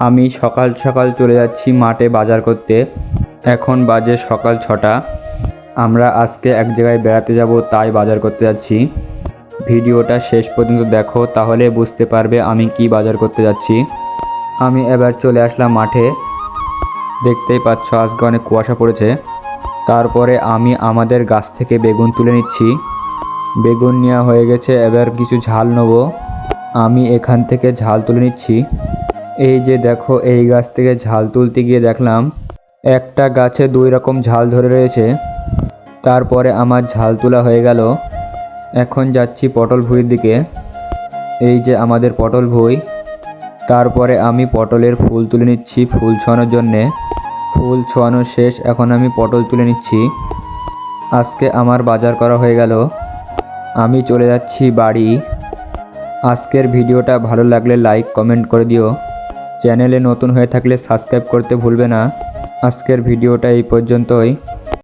আমি সকাল সকাল চলে যাচ্ছি মাঠে বাজার করতে। এখন বাজে সকাল 6টা। আমরা আজকে এক জায়গায় বেড়াতে যাব, তাই বাজার করতে যাচ্ছি। ভিডিওটা শেষ পর্যন্ত দেখো, তাহলে বুঝতে পারবে আমি কি বাজার করতে যাচ্ছি। আমি এবার চলে আসলাম মাঠে। দেখতেই পাচ্ছ আজকে অনেক কুয়াশা পড়েছে। তারপরে আমি আমাদের গাছ থেকে বেগুন তুলে নিচ্ছি। বেগুন নেওয়া হয়ে গেছে, এবার কিছু ঝাল নেব। আমি এখান থেকে ঝাল তুলে নিচ্ছি। এই যে দেখো, এই গাছ থেকে ঝাল তুলতে গিয়ে দেখলাম একটা গাছে 2 রকম ঝাল ধরে রয়েছে। তারপরে আমার ঝাল তোলা হয়ে গেল। এখন যাচ্ছি পটল ভুঁইয়ের দিকে। এই যে আমাদের পটল ভুঁই। তারপরে আমি পটলের ফুল তুলে নিচ্ছি ফুল ছোঁয়ানোর জন্যে। ফুল ছোঁয়ানো শেষ, এখন আমি পটল তুলে নিচ্ছি। আজকে আমার বাজার করা হয়ে গেল। আমি চলে যাচ্ছি বাড়ি। আজকের ভিডিওটা ভালো লাগলে লাইক কমেন্ট করে দিও। চ্যানেলে নতুন হয়ে থাকলে সাবস্ক্রাইব করতে ভুলবে না। আজকের ভিডিওটা এই পর্যন্তই।